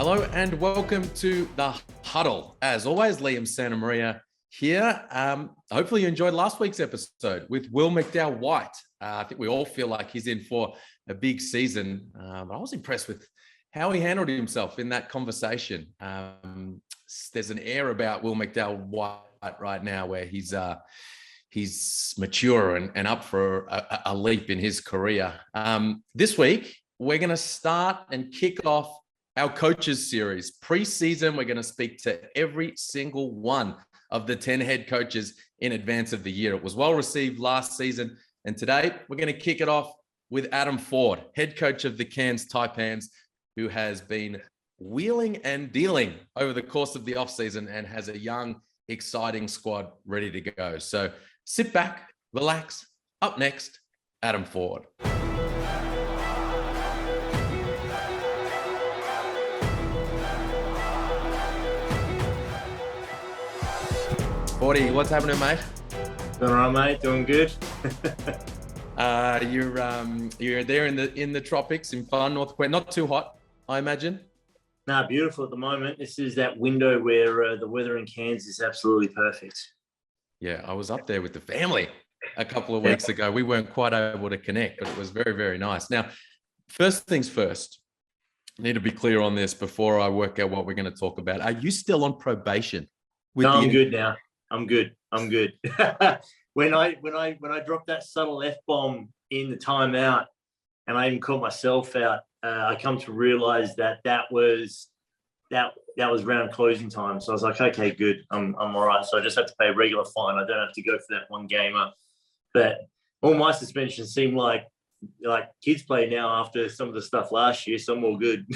Hello and welcome to the Huddle. As always, Liam Santamaria here. Hopefully you enjoyed last week's episode with Will McDowell-White. I think we all feel like he's in for a big season. But I was impressed with how he handled himself in that conversation. There's an air about Will McDowell-White right now where he's mature and up for a leap in his career. This week, we're going to start and kick off our coaches series. Pre-season, we're going to speak to every single one of the 10 head coaches in advance of the year. It was well received last season. And today, we're going to kick it off with Adam Forde, head coach of the Cairns Taipans, who has been wheeling and dealing over the course of the offseason and has a young, exciting squad ready to go. So sit back, relax. Up next, Adam Forde. Forde, what's happening, mate? Doing all right, mate. Doing good. You're there in the tropics in far North Queensland. Not too hot, I imagine. No, beautiful at the moment. This is that window where the weather in Cairns is absolutely perfect. Yeah, I was up there with the family a couple of weeks ago. We weren't quite able to connect, but it was very, very nice. Now, first things first, I need to be clear on this before I work out what we're going to talk about. Are you still on probation? I'm good now. I'm good. When I dropped that subtle F-bomb in the timeout and I even caught myself out, I come to realize that was around closing time. So I was like, okay, good. I'm all right. So I just have to pay a regular fine. I don't have to go for that one gamer. But all my suspensions seem like kids play now after some of the stuff last year. So I'm all good.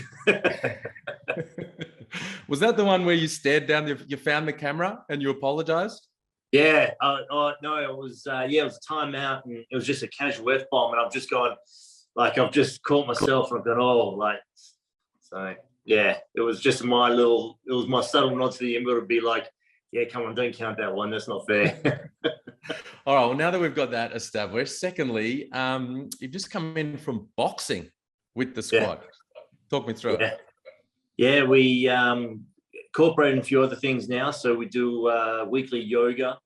Was that the one where you stared down, you found the camera and you apologized? Yeah. No, it was a timeout and it was just a casual F-bomb. And I've just gone, I've just caught myself and I've gone, so yeah, it was just my subtle nod to the embleem to be like, yeah, come on, don't count that one. That's not fair. All right. Well, now that we've got that established, secondly, you've just come in from boxing with the squad. Yeah. Talk me through it. Yeah, we incorporated a few other things now. So we do weekly yoga.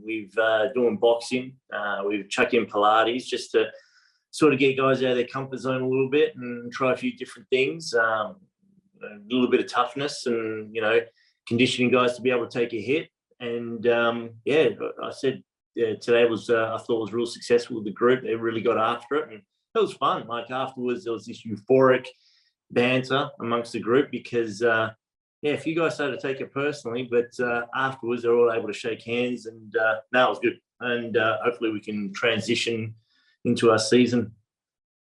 We've doing boxing. We've chucked in Pilates just to sort of get guys out of their comfort zone a little bit and try a few different things. A little bit of toughness and, conditioning guys to be able to take a hit. And I said today was, I thought was real successful with the group. They really got after it and it was fun. Afterwards, there was this euphoric banter amongst the group because, a few guys started to take it personally, but afterwards they're all able to shake hands and now it was good. And hopefully we can transition into our season.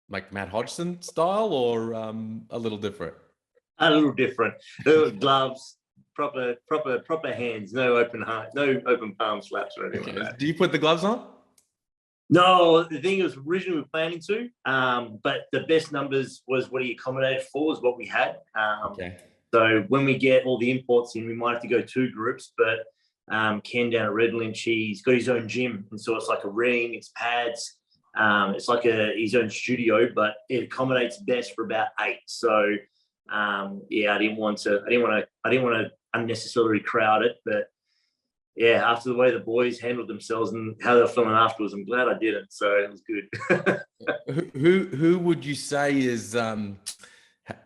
Like Matt Hodgson style or a little different? A little different. There were gloves, proper hands, no open palm slaps or anything like that. Do you put the gloves on? No, the thing was originally we were planning to, but the best numbers was what he accommodated for was what we had. Okay. So when we get all the imports in, we might have to go two groups, but Ken down at Red Lynch, he's got his own gym. And so it's like a ring, it's pads. It's like his own studio, but it accommodates best for about 8. So I didn't want to unnecessarily crowd it, but yeah, after the way the boys handled themselves and how they were feeling afterwards, I'm glad I didn't. So it was good. Who would you say is the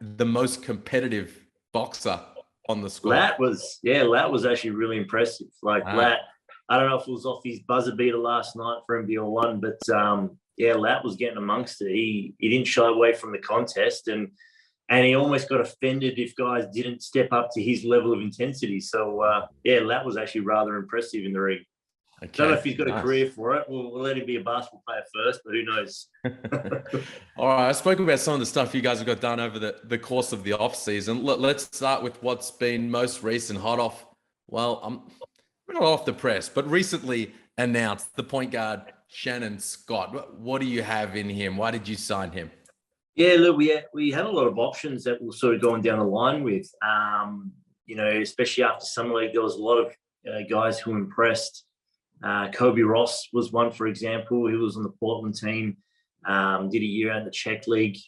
most competitive boxer on the squad? Lat was actually really impressive. Lat, I don't know if it was off his buzzer beater last night for NBL1, but Lat was getting amongst it. He didn't shy away from the contest and he almost got offended if guys didn't step up to his level of intensity. So Lat was actually rather impressive in the ring. Okay. Don't know if he's got a career for it. We'll let him be a basketball player first, but who knows? All right, I spoke about some of the stuff you guys have got done over the course of the off season. Let's start with what's been most recent, hot off. Well, I'm not off the press, but recently announced the point guard Shannon Scott. What do you have in him? Why did you sign him? Yeah, look, we had a lot of options that we're sort of going down the line with. Especially after Summer League, there was a lot of guys who impressed. Kobe Ross was one, for example. He was on the Portland team, did a year in the Czech League.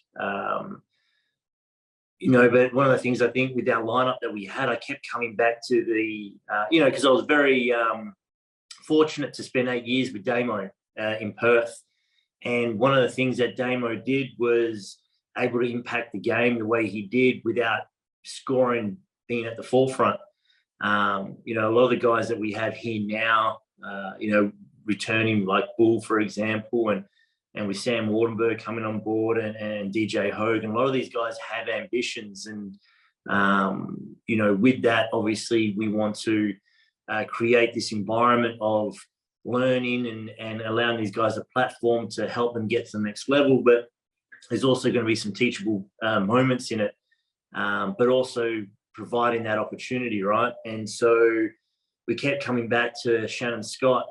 but one of the things I think with our lineup that we had, I kept coming back to the, because I was very fortunate to spend 8 years with Damo in Perth. And one of the things that Damo did was able to impact the game the way he did without scoring being at the forefront. A lot of the guys that we have here now, returning like Bull, for example, and with Sam Wardenberg coming on board and DJ Hogan, a lot of these guys have ambitions. And, with that, obviously, we want to create this environment of learning and allowing these guys a platform to help them get to the next level. But there's also going to be some teachable moments in it, but also providing that opportunity, right? And so we kept coming back to Shannon Scott.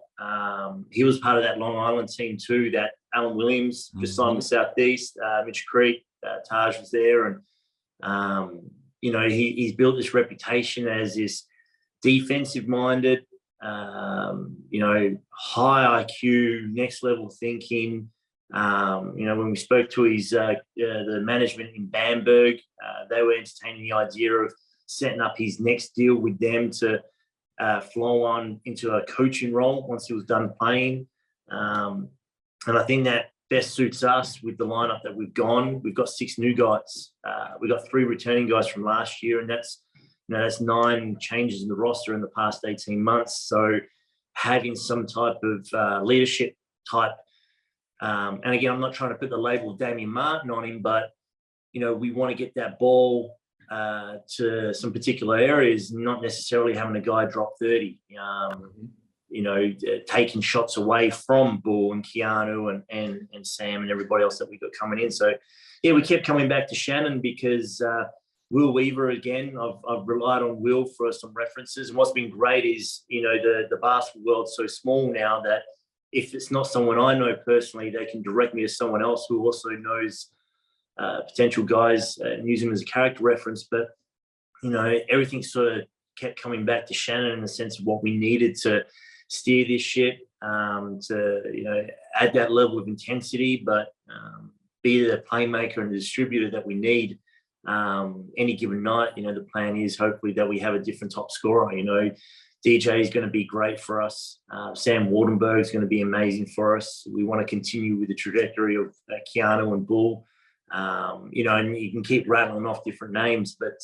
He was part of that Long Island team too, that Alan Williams just signed with Southeast, Mitch Creek, Taj was there. And, he's built this reputation as this defensive-minded, high IQ, next level thinking. When we spoke to the management in Bamberg, they were entertaining the idea of setting up his next deal with them to flow on into a coaching role once he was done playing. And I think that best suits us with the lineup that we've gone. We've got 6 new guys. We've got 3 returning guys from last year, and that's 9 changes in the roster in the past 18 months. So having some type of leadership type, and again, I'm not trying to put the label of Damien Martin on him, but, we want to get that ball to some particular areas, not necessarily having a guy drop 30, taking shots away from Bull and Keanu and Sam and everybody else that we got coming in. So, yeah, we kept coming back to Shannon because Will Weaver, again, I've relied on Will for some references. And what's been great is, the basketball world's so small now that if it's not someone I know personally, they can direct me to someone else who also knows potential guys and use him as a character reference. But, everything sort of kept coming back to Shannon in the sense of what we needed to steer this ship, to, add that level of intensity, but be the playmaker and the distributor that we need. Any given night, the plan is hopefully that we have a different top scorer. DJ is going to be great for us. Sam Wardenberg is going to be amazing for us. We want to continue with the trajectory of Keanu and Bull. And you can keep rattling off different names, but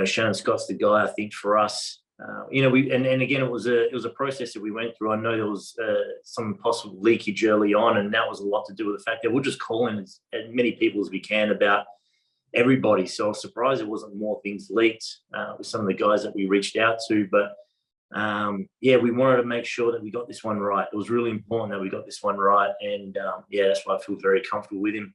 Shannon Scott's the guy I think for us. Again, it was a process that we went through. I know there was some possible leakage early on, and that was a lot to do with the fact that we're just calling as many people as we can about everybody. So I was surprised there wasn't more things leaked with some of the guys that we reached out to. But we wanted to make sure that we got this one right. It was really important that we got this one right, and that's why I feel very comfortable with him.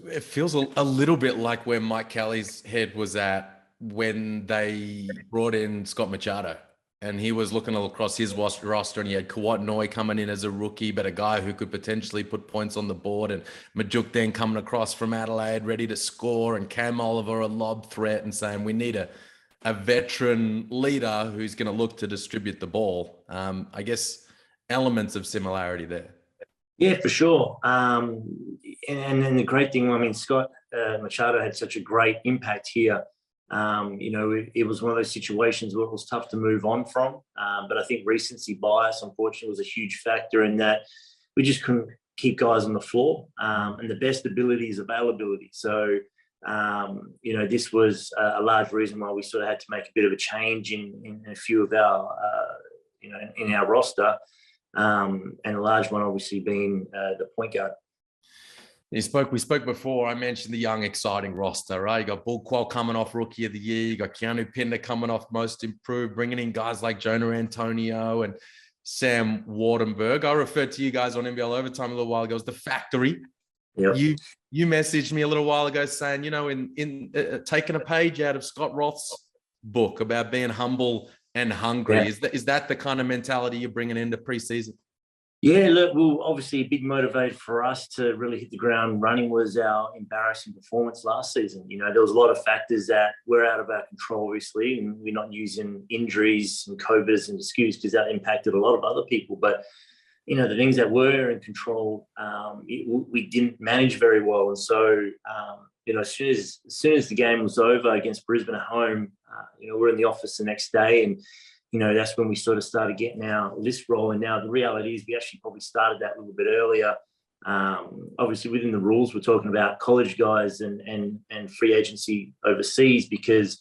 It feels a little bit like where Mike Kelly's head was at when they brought in Scott Machado, and he was looking across his roster, and he had Kawat Noi coming in as a rookie, but a guy who could potentially put points on the board, and Majuk then coming across from Adelaide ready to score, and Cam Oliver a lob threat, and saying we need a veteran leader who's going to look to distribute the ball. I guess elements of similarity there. Yeah, for sure. And then the great thing, Scott Machado had such a great impact here. It was one of those situations where it was tough to move on from. But I think recency bias, unfortunately, was a huge factor in that we just couldn't keep guys on the floor. And the best ability is availability. So, this was a large reason why we sort of had to make a bit of a change in a few of our, in our roster. And a large one, obviously, being the point guard. We spoke before. I mentioned the young, exciting roster, right? You got Bull Qual coming off Rookie of the Year. You got Keanu Pinder coming off Most Improved, bringing in guys like Jonah Antonio and Sam Wardenberg. I referred to you guys on NBL Overtime a little while ago as the factory. Yep. You messaged me a little while ago saying, in taking a page out of Scott Roth's book about being humble and hungry. Yeah. Is that the kind of mentality you're bringing into preseason? Yeah, look, well, obviously a big motivator for us to really hit the ground running was our embarrassing performance last season. There was a lot of factors that were out of our control, obviously, and we're not using injuries and COVID as an excuse because that impacted a lot of other people. But the things that were in control, we didn't manage very well. And so, as soon as the game was over against Brisbane at home, we're in the office the next day, and that's when we sort of started getting our list rolling. Now, the reality is we actually probably started that a little bit earlier. Obviously, within the rules, we're talking about college guys and free agency overseas, because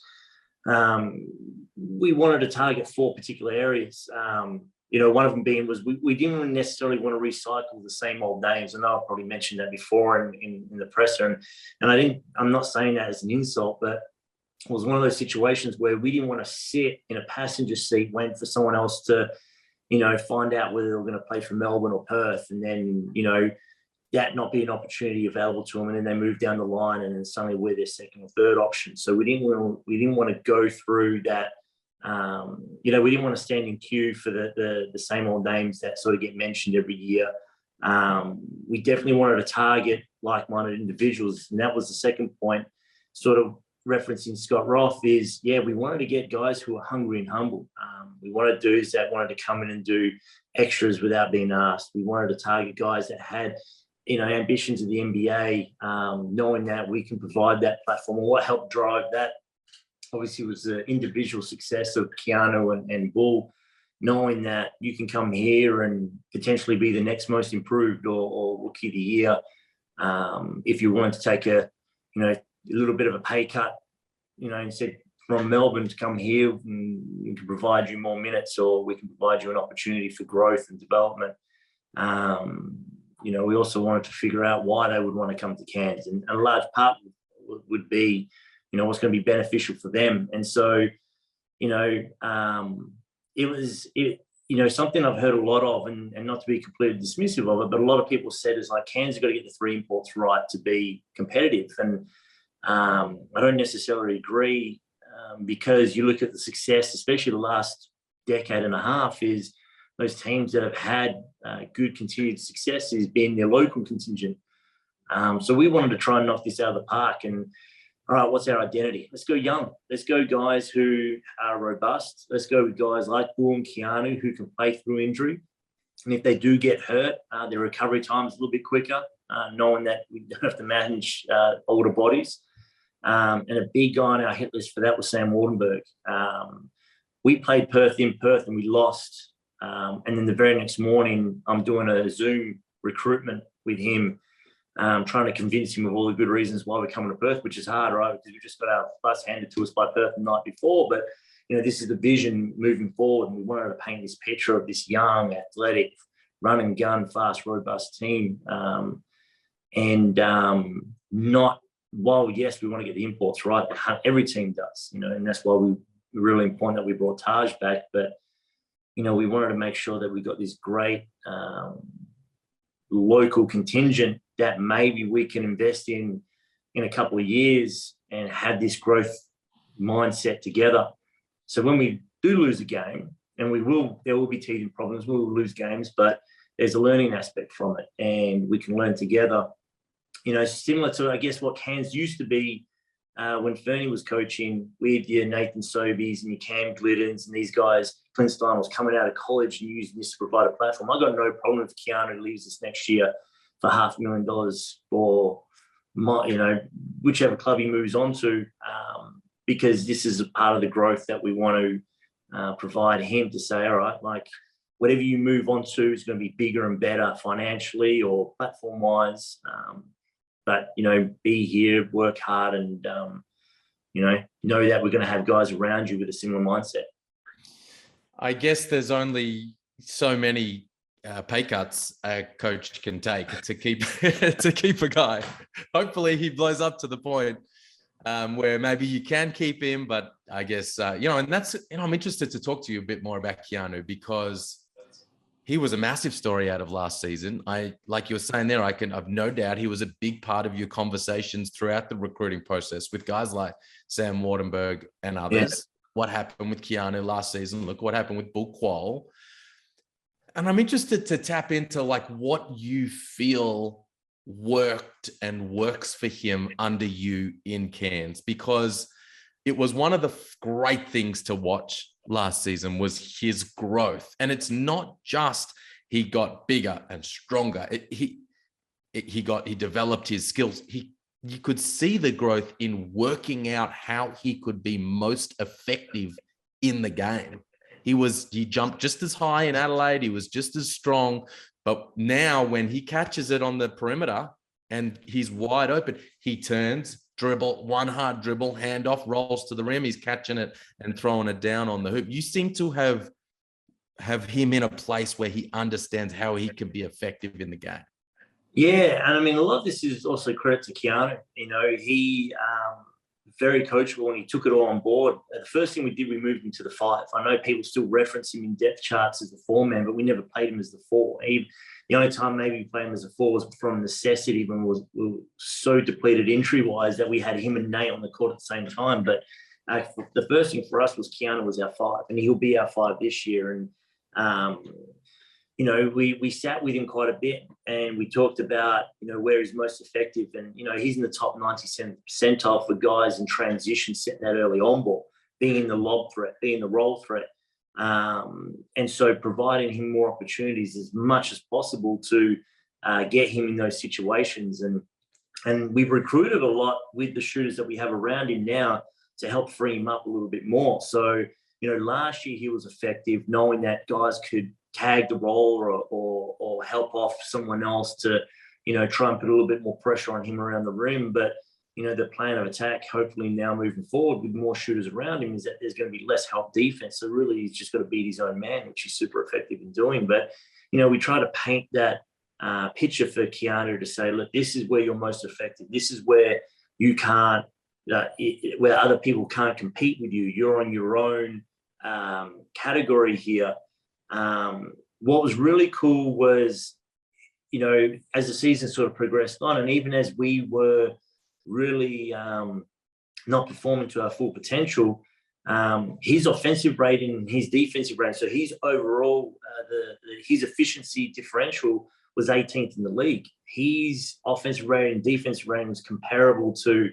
we wanted to target 4 particular areas. One of them being was we didn't necessarily want to recycle the same old names. I know I've probably mentioned that before in the presser, and I'm not saying that as an insult, but it was one of those situations where we didn't want to sit in a passenger seat waiting for someone else to, find out whether they were going to play for Melbourne or Perth, and then, that not be an opportunity available to them, and then they move down the line, and then suddenly we're their second or third option. So we didn't want to go through that. We didn't want to stand in queue for the same old names that sort of get mentioned every year. We definitely wanted to target like-minded individuals, and that was the second point, sort of referencing Scott Roth, is, we wanted to get guys who are hungry and humble. We wanted dudes that wanted to come in and do extras without being asked. We wanted to target guys that had, ambitions of the NBA, knowing that we can provide that platform. And what helped drive that, obviously, was the individual success of Keanu and Bull, knowing that you can come here and potentially be the next most improved or rookie of the year. If you wanted to take a little bit of a pay cut, instead from Melbourne to come here, and we can provide you more minutes, or we can provide you an opportunity for growth and development. We also wanted to figure out why they would want to come to Cairns, and a large part would be, what's going to be beneficial for them. And so, it was something I've heard a lot of, and not to be completely dismissive of it, but a lot of people said is like, Cairns has got to get the 3 imports right to be competitive. And I don't necessarily agree, because you look at the success, especially the last decade and a half, is those teams that have had good continued success has been their local contingent. So we wanted to try and knock this out of the park. And all right, what's our identity? Let's go young. Let's go guys who are robust. Let's go with guys like Bull and Keanu, who can play through injury. And if they do get hurt, their recovery time is a little bit quicker, knowing that we don't have to manage older bodies. And a big guy on our hit list for that was Sam Wardenberg. We played Perth in Perth and we lost. And then the very next morning, I'm doing a Zoom recruitment with him, trying to convince him of all the good reasons why we're coming to Perth, which is hard, right? Because we just got our bus handed to us by Perth the night before. But, this is the vision moving forward. And we wanted to paint this picture of this young, athletic, run and gun, fast, robust team. Not, while, yes, we want to get the imports right, but every team does, and that's why we really important that we brought Taj back. But, we wanted to make sure that we got this great local contingent that maybe we can invest in a couple of years and have this growth mindset together. So when we do lose a game, and there will be teething problems, we will lose games, but there's a learning aspect from it, and we can learn together. Similar to, I guess, what Cairns used to be when Fernie was coaching, with your Nathan Sobies and your Cam Gliddens and these guys. Clint Stein was coming out of college and using this to provide a platform. I got no problem if Keanu leaves us next year for $500,000 for whichever club he moves on to, because this is a part of the growth that we want to provide him, to say, all right, like, whatever you move on to is going to be bigger and better financially or platform wise. But, be here, work hard, and, know that we're going to have guys around you with a similar mindset. I guess there's only so many pay cuts a coach can take to keep to keep a guy. Hopefully he blows up to the point where maybe you can keep him. But I guess, and that's, I'm interested to talk to you a bit more about Keanu, because he was a massive story out of last season. Like you were saying there, I've no doubt he was a big part of your conversations throughout the recruiting process with guys like Sam Wardenberg and others. Yeah. What happened with Keanu last season? Look what happened with Bull Qual. And I'm interested to tap into like what you feel worked and works for him under you in Cairns, because it was one of the great things to watch last season was his growth. And it's not just he got bigger and stronger. He developed his skills. You could see the growth in working out how he could be most effective in the game. He jumped just as high in Adelaide. He was just as strong. But now when he catches it on the perimeter and he's wide open, he turns, dribble, one hard dribble, handoff, rolls to the rim. He's catching it and throwing it down on the hoop. You seem to have him in a place where he understands how he can be effective in the game. Yeah, and I mean, a lot of this is also credit to Keanu. You know, he very coachable and he took it all on board. The first thing we did, we moved him to the 5. I know people still reference him in depth charts as the 4-man, but we never played him as the 4. The only time maybe we played him as a 4 was from necessity when we were so depleted injury-wise that we had him and Nate on the court at the same time. But the first thing for us was Keanu was our 5, and he'll be our 5 this year. And you know, we sat with him quite a bit and we talked about, you know, where he's most effective. And, you know, he's in the top 97th percentile for guys in transition, setting that early on ball, being in the lob threat, being the roll threat. And so providing him more opportunities as much as possible to get him in those situations. And we've recruited a lot with the shooters that we have around him now to help free him up a little bit more. So, you know, last year he was effective knowing that guys could tag the roll or help off someone else to, you know, try and put a little bit more pressure on him around the rim. But, you know, the plan of attack, hopefully now moving forward with more shooters around him, is that there's going to be less help defense. So really he's just got to beat his own man, which he's super effective in doing. But, you know, we try to paint that picture for Keanu to say, look, this is where you're most effective. This is where you can't, where other people can't compete with you. You're on your own category here. What was really cool was, you know, as the season sort of progressed on, and even as we were really not performing to our full potential, his offensive rating and his defensive rating, so his overall, his efficiency differential was 18th in the league. His offensive rating and defensive rating was comparable to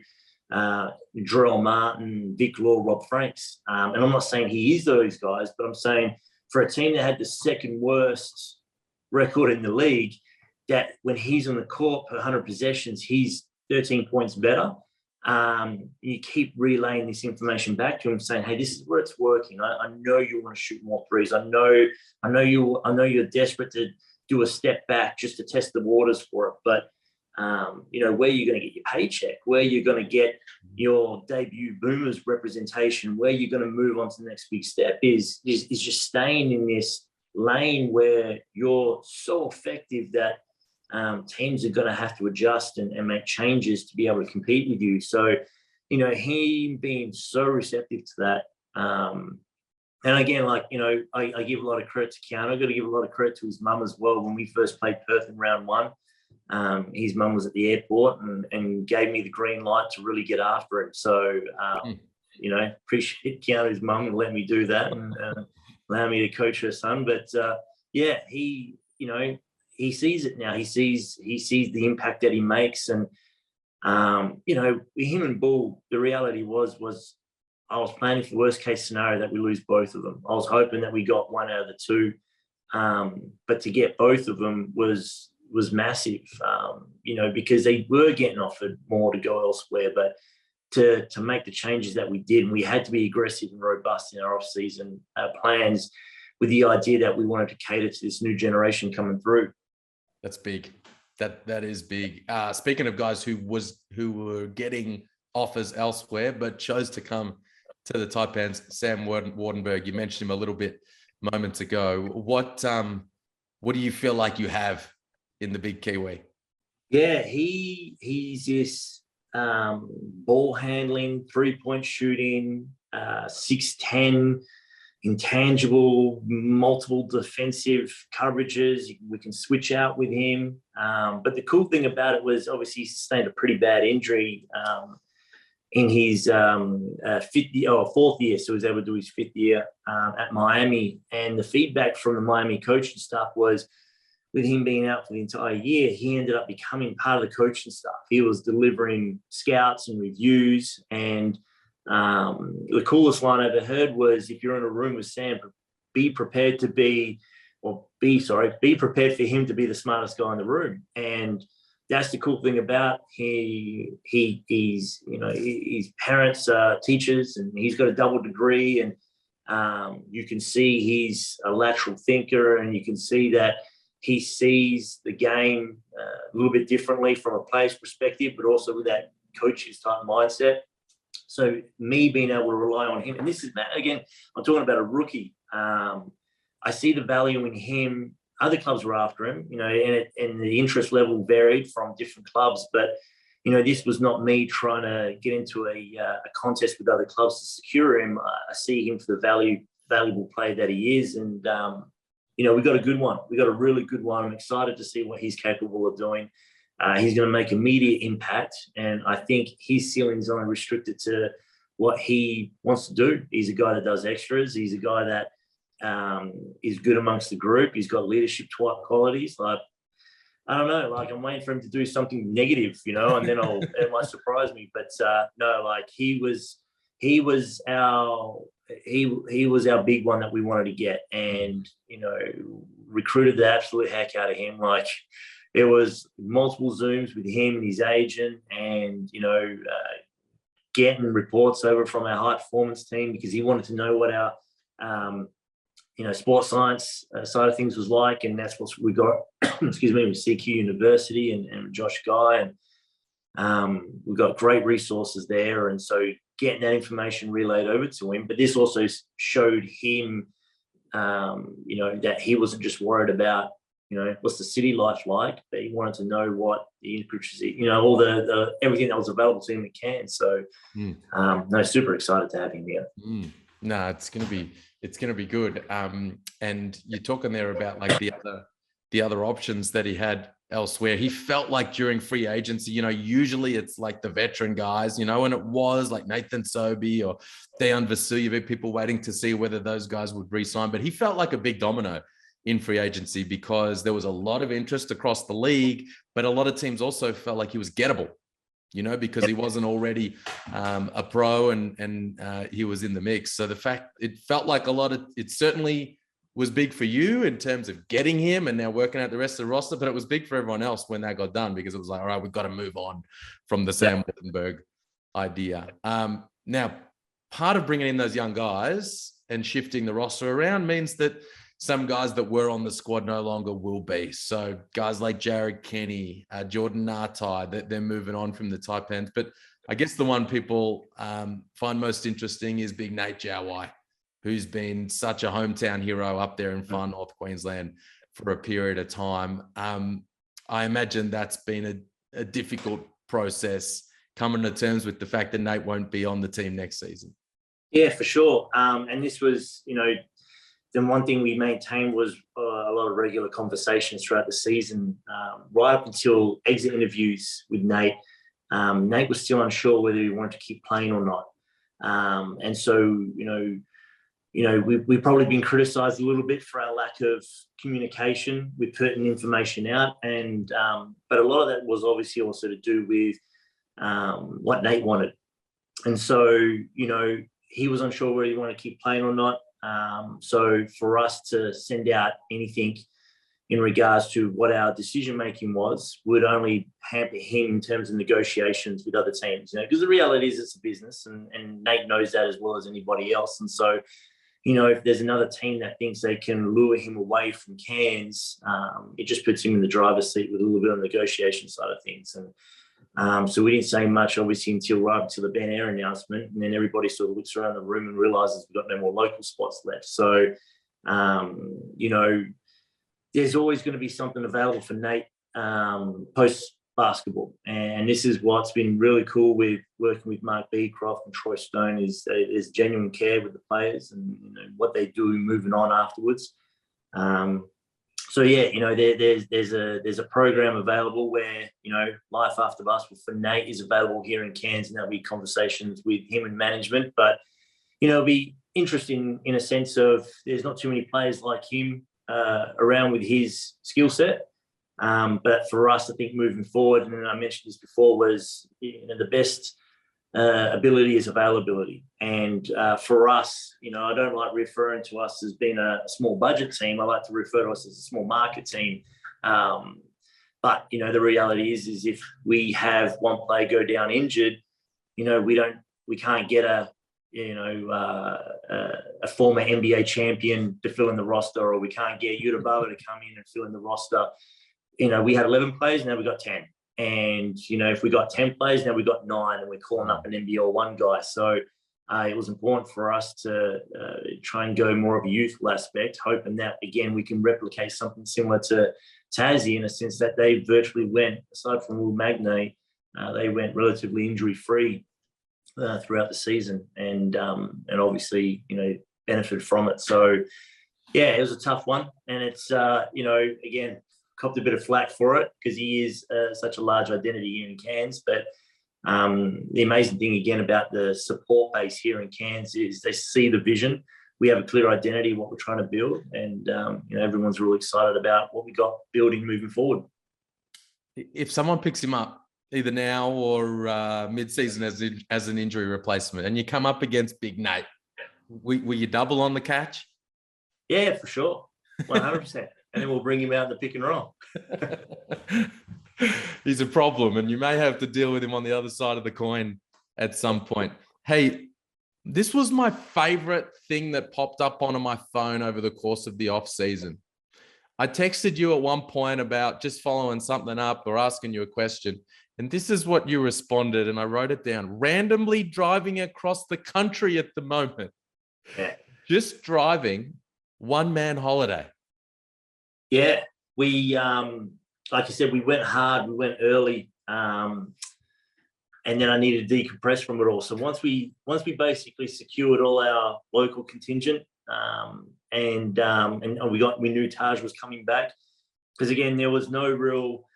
Jarrell Martin, Vic Law, Rob Franks. And I'm not saying he is those guys, but I'm saying for a team that had the second worst record in the league, that when he's on the court per 100 possessions, he's 13 points better. You keep relaying this information back to him, saying, "Hey, this is where it's working. I know you want to shoot more threes. I know you're desperate to do a step back just to test the waters for it. But you know, where you're going to get your paycheck, where you're going to get your debut Boomers representation, where you're going to move on to the next big step is just staying in this lane where you're so effective that teams are going to have to adjust and make changes to be able to compete with you." So, you know, he being so receptive to that. And again, like, you know, I give a lot of credit to Keanu. I've got to give a lot of credit to his mum as well. When we first played Perth in round 1, his mum was at the airport and gave me the green light to really get after it. So, you know, appreciate Keanu's mum and let me do that and allow me to coach her son. But yeah, he, you know, he sees it now. He sees the impact that he makes. And, you know, him and Bull, the reality was I was planning for the worst case scenario that we lose both of them. I was hoping that we got one out of the two. But to get both of them was massive, you know, because they were getting offered more to go elsewhere. But to make the changes that we did, and we had to be aggressive and robust in our off-season plans with the idea that we wanted to cater to this new generation coming through. That's big. That is big. Speaking of guys who were getting offers elsewhere but chose to come to the Taipans, Sam Wardenberg, you mentioned him a little bit moments ago. What do you feel like you have in the big Kiwi? Yeah, he's this ball handling, 3-point shooting, 6'10", intangible, multiple defensive coverages. We can switch out with him. But the cool thing about it was obviously he sustained a pretty bad injury in his fourth year. So he was able to do his 5th year at Miami. And the feedback from the Miami coaching staff was, with him being out for the entire year, he ended up becoming part of the coaching staff. He was delivering scouts and reviews. And the coolest line I ever heard was, if you're in a room with Sam, be prepared to be, or be prepared for him to be the smartest guy in the room. And that's the cool thing about he's his parents are teachers, and he's got a double degree, and you can see he's a lateral thinker, and you can see that he sees the game a little bit differently from a player's perspective, but also with that coach's type mindset. So me being able to rely on him, and this is, again, I'm talking about a rookie. I see the value in him. Other clubs were after him, and the interest level varied from different clubs. But, this was not me trying to get into a contest with other clubs to secure him. I see him for the valuable player that he is. And, we got a good one. We got a really good one. I'm excited to see what he's capable of doing. He's going to make immediate impact. And I think his ceiling is only restricted to what he wants to do. He's a guy that does extras. He's a guy that is good amongst the group. He's got leadership type qualities. Like, I don't know, like I'm waiting for him to do something negative, and then it might surprise me. But no, like he was our big one that we wanted to get, and recruited the absolute heck out of him. Like, it was multiple Zooms with him and his agent, and getting reports over from our high performance team, because he wanted to know what our sports science side of things was like. And that's what we got, excuse me, with CQ University and Josh Guy. And we've got great resources there. And so getting that information relayed over to him. But this also showed him, that he wasn't just worried about, what's the city life like, but he wanted to know what the intricacies, all the everything that was available to him at Cairns. So, no, super excited to have him here. No, it's going to be good. And you're talking there about like the other options that he had elsewhere. He felt like during free agency, usually it's like the veteran guys, and it was like Nathan Sobey or Dejan Vasiljevic, people waiting to see whether those guys would re-sign. But he felt like a big domino in free agency because there was a lot of interest across the league, but a lot of teams also felt like he was gettable, because he wasn't already a pro and he was in the mix. So the fact it felt like it certainly was big for you in terms of getting him and now working out the rest of the roster, but it was big for everyone else when that got done, because it was like, all right, we've got to move on from the Sam Wardenberg idea. Now, part of bringing in those young guys and shifting the roster around means that some guys that were on the squad no longer will be. So guys like Jared Kenny, Jordan Nartai, they're moving on from the Taipans. But I guess the one people find most interesting is Big Nate Jawai, who's been such a hometown hero up there in far North Queensland for a period of time. I imagine that's been a difficult process, coming to terms with the fact that Nate won't be on the team next season. Yeah, for sure. And this was, then one thing we maintained was a lot of regular conversations throughout the season, right up until exit interviews with Nate. Nate was still unsure whether he wanted to keep playing or not. And so, we've probably been criticised a little bit for our lack of communication with pertinent information out. And but a lot of that was obviously also to do with what Nate wanted. And so, he was unsure whether he wanted to keep playing or not. So for us to send out anything in regards to what our decision-making would only hamper him in terms of negotiations with other teams, because the reality is it's a business, and Nate knows that as well as anybody else. And so, if there's another team that thinks they can lure him away from Cairns, it just puts him in the driver's seat with a little bit on the negotiation side of things. And so we didn't say much, obviously, until the Ben Air announcement. And then everybody sort of looks around the room and realizes we've got no more local spots left. So, there's always going to be something available for Nate post-basketball. And this is what's been really cool with working with Mark Beecroft and Troy Stone is there's genuine care with the players and what they do moving on afterwards. So yeah, there's a program available where life after basketball for Nate is available here in Cairns, and there'll be conversations with him and management. But it'll be interesting in a sense of there's not too many players like him around with his skill set. But for us, I think moving forward, and I mentioned this before, was the best ability is availability. And for us, I don't like referring to us as being a small budget team. I like to refer to us as a small market team. But the reality is if we have one player go down injured, we can't get a former NBA champion to fill in the roster, or we can't get Yuta Baba to come in and fill in the roster. We had 11 players, now we've got 10. And, if we got 10 players, now we've got 9, and we're calling up an NBL1 guy. So it was important for us to try and go more of a youthful aspect, hoping that, again, we can replicate something similar to Tassie in a sense that they virtually went, aside from Will Magnay, they went relatively injury-free throughout the season, and obviously, benefited from it. So, yeah, it was a tough one. And it's, again, copped a bit of flack for it because he is such a large identity here in Cairns. But the amazing thing, again, about the support base here in Cairns is they see the vision. We have a clear identity, what we're trying to build. And, everyone's really excited about what we got building moving forward. If someone picks him up, either now or mid-season as an injury replacement, and you come up against Big Nate, will you double on the catch? Yeah, for sure. 100%. And then we'll bring him out in the pick and roll. He's a problem, and you may have to deal with him on the other side of the coin at some point. Hey, this was my favorite thing that popped up onto my phone over the course of the off season. I texted you at one point about just following something up or asking you a question. And this is what you responded, and I wrote it down. Randomly driving across the country at the moment. Yeah. Just driving, one-man holiday. Yeah. We, like I said, we went hard, we went early, and then I needed to decompress from it all. So once we basically secured all our local contingent, and we knew Taj was coming back, because again, there was no real.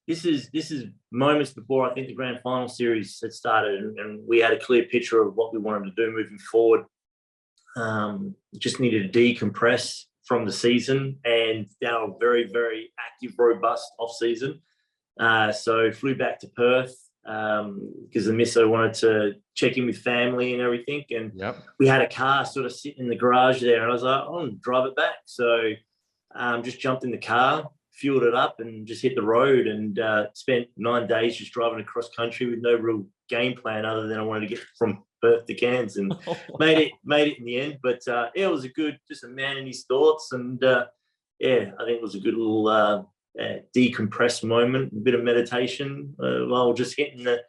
This is moments before I think the grand final series had started, and we had a clear picture of what we wanted to do moving forward. Just needed to decompress from the season and our very, very active, robust off season. So flew back to Perth because the misso wanted to check in with family and everything. And we had a car sort of sitting in the garage there, and I was like, "Oh, I'll drive it back." So just jumped in the car, fueled it up, and just hit the road, and spent 9 days just driving across country with no real game plan other than I wanted to get from Perth to Cairns, and made it in the end. But it was just a man in his thoughts, and I think it was a good little decompressed moment, a bit of meditation while just hitting the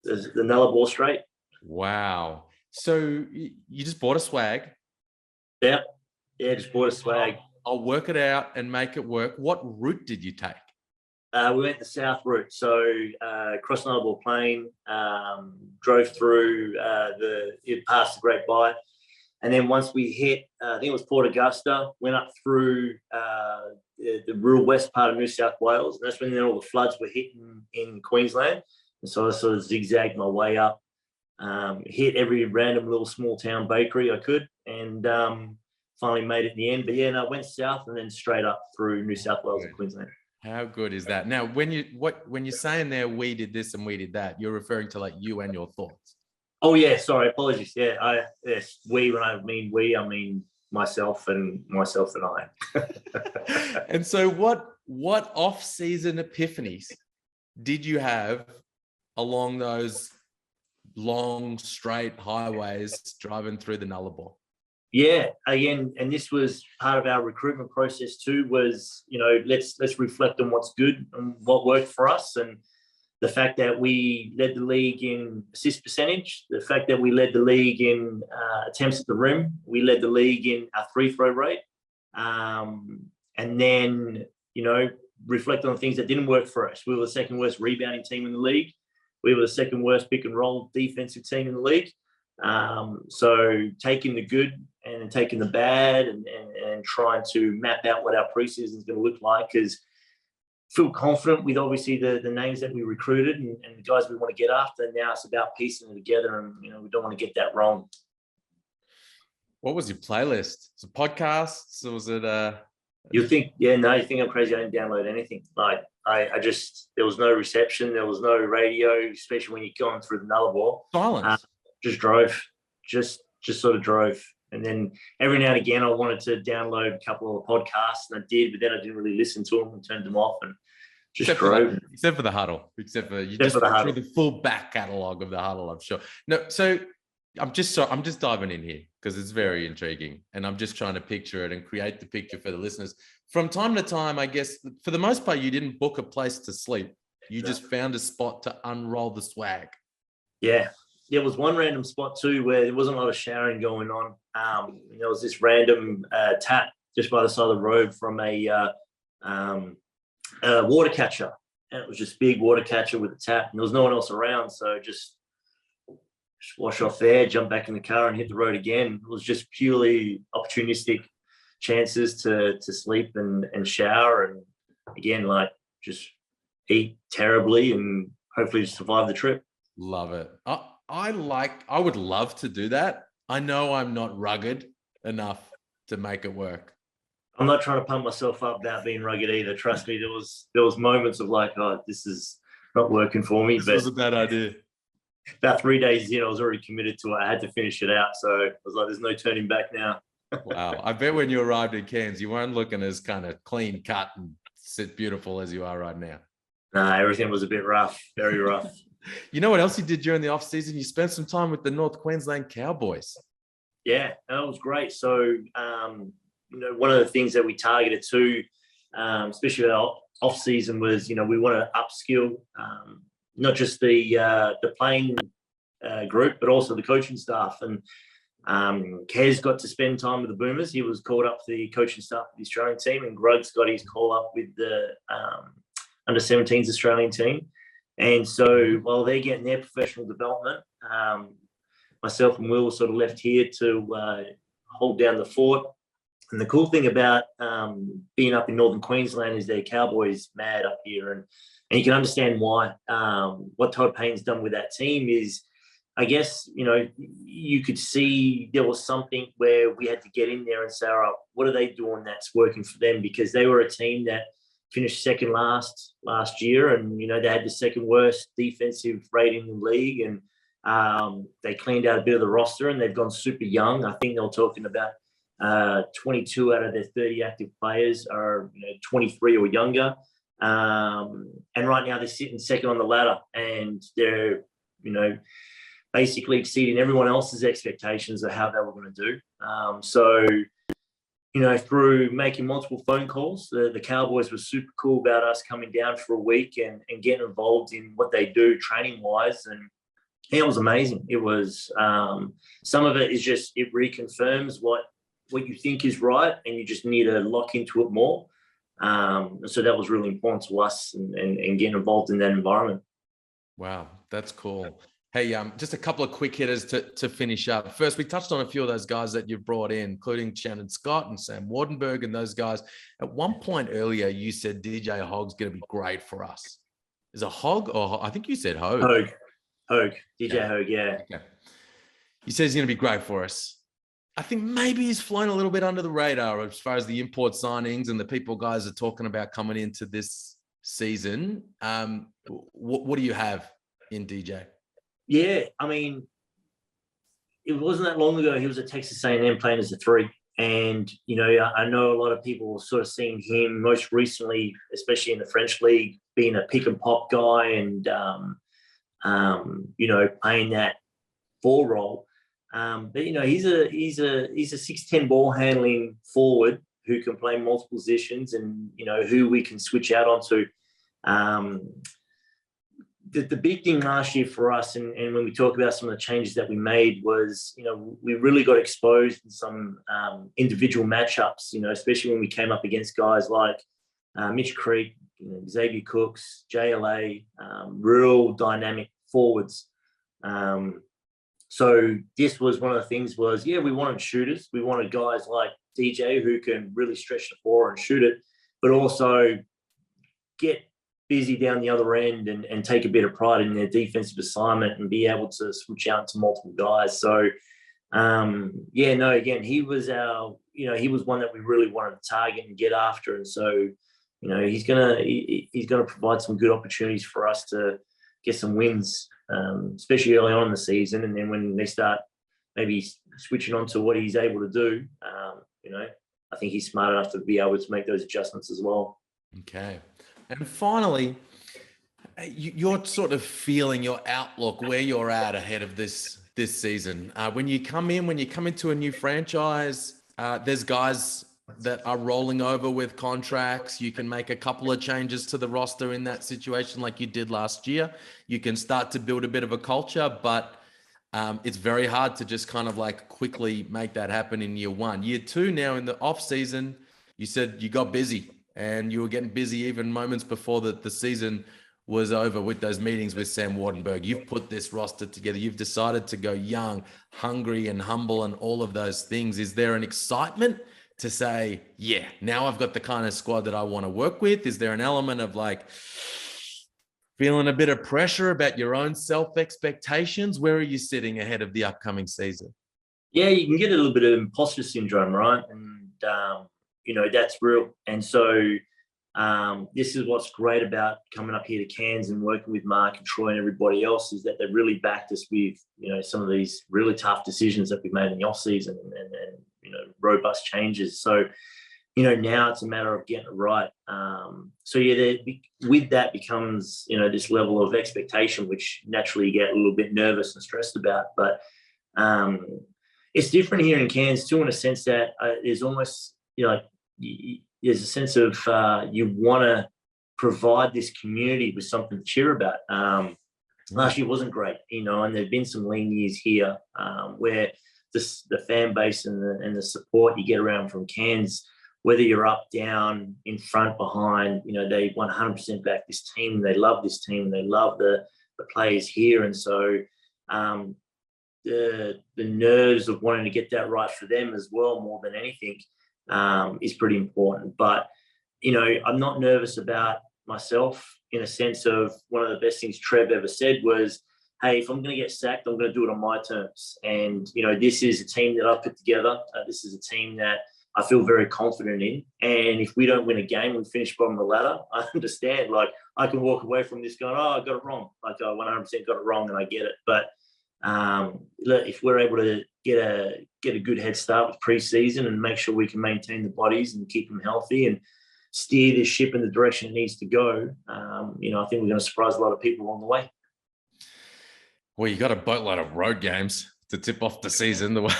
Nullarbor straight. Wow! So you just bought a swag? Yeah, just bought a swag. I'll work it out and make it work. What route did you take? We went the south route, so crossed Nullarbor Plain, drove through past the Great Bight, and then once we hit, I think it was Port Augusta, went up through the rural west part of New South Wales, and that's when all the floods were hitting in Queensland. And so I sort of zigzagged my way up, hit every random little small town bakery I could, and finally made it in the end. But I went south and then straight up through New South Wales and Queensland. How good is that? Now, when you're saying there, we did this and we did that, you're referring to like you and your thoughts. Oh yeah, sorry, apologies. Yeah, we. When I mean we, I mean myself and I. And so, what off-season epiphanies did you have along those long straight highways driving through the Nullarbor? Yeah, again, and this was part of our recruitment process too, was, let's reflect on what's good and what worked for us. And the fact that we led the league in assist percentage, the fact that we led the league in attempts at the rim, we led the league in our free throw rate. And then, reflect on the things that didn't work for us. We were the second worst rebounding team in the league. We were the second worst pick and roll defensive team in the league. So taking the good and taking the bad and trying to map out what our preseason is going to look like, because feel confident with obviously the names that we recruited and the guys we want to get after. Now it's about piecing it together, and we don't want to get that wrong. What was your playlist? Was it podcasts or was it You think I'm crazy? I didn't download anything. Like I just, there was no reception, there was no radio, especially when you're going through the Nullarbor. Silence. Just drove, just sort of drove. And then every now and again, I wanted to download a couple of podcasts, and I did, but then I didn't really listen to them and turned them off and just drove. Except for the Huddle. Except for the full back catalogue of the Huddle, I'm sure. No, so I'm just diving in here because it's very intriguing, and I'm just trying to picture it and create the picture for the listeners. From time to time, I guess, for the most part, you didn't book a place to sleep. You just found a spot to unroll the swag. Yeah. There was one random spot too where there wasn't a lot of showering going on. There was this random tap just by the side of the road from a water catcher, and it was just big water catcher with a tap, and there was no one else around, so just wash off there, jump back in the car, and hit the road again. It was just purely opportunistic chances to sleep and shower, and again, like, just eat terribly and hopefully survive the trip. Love it. I would love to do that. I know I'm not rugged enough to make it work. I'm not trying to pump myself up about being rugged either. Trust me, there was moments of like, oh, this is not working for me. This was a bad idea. About 3 days in, I was already committed to it. I had to finish it out. So I was like, there's no turning back now. Wow. I bet when you arrived in Cairns, you weren't looking as kind of clean cut and beautiful as you are right now. No, everything was a bit rough, very rough. You know what else you did during the off season? You spent some time with the North Queensland Cowboys. Yeah, that was great. So, one of the things that we targeted too, especially our off season, was, we want to upskill not just the playing group, but also the coaching staff. And Kez got to spend time with the Boomers. He was called up to the coaching staff of the Australian team, and Grug's got his call up with the under-17s Australian team. And so while they're getting their professional development, myself and Will were sort of left here to hold down the fort. And the cool thing about being up in Northern Queensland is they're Cowboys mad up here. And you can understand why. What Todd Payne's done with that team is, I guess, you could see there was something where we had to get in there and say, all right, what are they doing that's working for them? Because they were a team that finished second last year, and they had the second worst defensive rating in the league, and they cleaned out a bit of the roster, and they've gone super young. I think they were talking about 22 out of their 30 active players are 23 or younger, and right now they're sitting second on the ladder, and they're basically exceeding everyone else's expectations of how they were going to do. So through making multiple phone calls, the Cowboys were super cool about us coming down for a week and getting involved in what they do training-wise. And it was amazing. It was some of it is just, it reconfirms what you think is right, and you just need to lock into it more. So that was really important to us, and getting involved in that environment. Wow, that's cool. Hey, just a couple of quick hitters to finish up. First, we touched on a few of those guys that you've brought in, including Shannon Scott and Sam Wardenberg and those guys. At one point earlier, you said DJ Hogg's going to be great for us. Is it Hogg, or I think you said Hogue? Hogue. DJ Hogue, yeah. Okay. He says he's going to be great for us. I think maybe he's flown a little bit under the radar as far as the import signings and the people guys are talking about coming into this season. What do you have in DJ? Yeah, I mean, it wasn't that long ago he was at Texas A&M playing as a 3. And, I know a lot of people were sort of seeing him most recently, especially in the French league, being a pick and pop guy and, playing that 4 role. But, he's a 6'10" ball handling forward who can play multiple positions and, who we can switch out onto. The big thing last year for us, and when we talk about some of the changes that we made, was, we really got exposed in some individual matchups, especially when we came up against guys like Mitch Creek, Xavier Cooks, JLA, real dynamic forwards. So this was one of the things was, we wanted shooters. We wanted guys like DJ who can really stretch the floor and shoot it, but also get busy down the other end and take a bit of pride in their defensive assignment and be able to switch out to multiple guys. So, again, he was he was one that we really wanted to target and get after. And so he's gonna provide some good opportunities for us to get some wins, especially early on in the season. And then when they start maybe switching on to what he's able to do, I think he's smart enough to be able to make those adjustments as well. Okay. And finally, your sort of feeling, your outlook, where you're at ahead of this season. When you come into a new franchise, there's guys that are rolling over with contracts. You can make a couple of changes to the roster in that situation like you did last year. You can start to build a bit of a culture, but it's very hard to just kind of like quickly make that happen in year one. Year two, now in the off season, you said you got busy and you were getting busy even moments before the season was over with those meetings with Sam Wardenberg. You've put this roster together. You've decided to go young, hungry and humble and all of those things. Is there an excitement to say, yeah, now I've got the kind of squad that I want to work with? Is there an element of like feeling a bit of pressure about your own self-expectations? Where are you sitting ahead of the upcoming season? Yeah, you can get a little bit of imposter syndrome, right? And, that's real. And so this is what's great about coming up here to Cairns and working with Mark and Troy and everybody else, is that they've really backed us with, some of these really tough decisions that we've made in the off season and robust changes. So, now it's a matter of getting it right. With that becomes, this level of expectation, which naturally you get a little bit nervous and stressed about. But it's different here in Cairns too, in a sense that there's almost, there's a sense of you want to provide this community with something to cheer about. Last year wasn't great, and there've been some lean years here where the fan base and the support you get around from Cairns, whether you're up, down, in front, behind, they 100% back this team. They love this team. They love the players here. And so the nerves of wanting to get that right for them as well, more than anything, is pretty important. But, I'm not nervous about myself, in a sense of one of the best things Trev ever said was, hey, if I'm going to get sacked, I'm going to do it on my terms. And, this is a team that I've put together. This is a team that I feel very confident in. And if we don't win a game, we finish bottom of the ladder, I understand. Like, I can walk away from this going, I got it wrong. Like, I 100% got it wrong, and I get it. But if we're able to get a good head start with pre-season and make sure we can maintain the bodies and keep them healthy and steer this ship in the direction it needs to go, I think we're going to surprise a lot of people along the way. Well, you got a boatload of road games to tip off the season, the way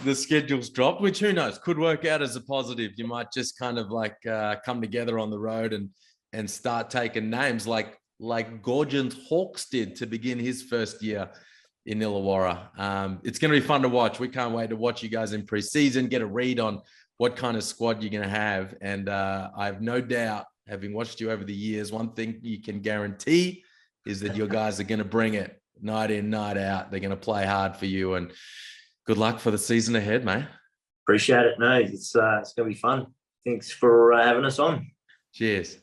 the schedule's dropped, which who knows, could work out as a positive. You might just kind of like come together on the road and start taking names like Gorgon's Hawks did to begin his first year in Illawarra. It's going to be fun to watch. We can't wait to watch you guys in pre-season, get a read on what kind of squad you're going to have. And I have no doubt, having watched you over the years, one thing you can guarantee is that your guys are going to bring it night in, night out. They're going to play hard for you, and good luck for the season ahead, mate. Appreciate it. No, it's going to be fun. Thanks for having us on. Cheers.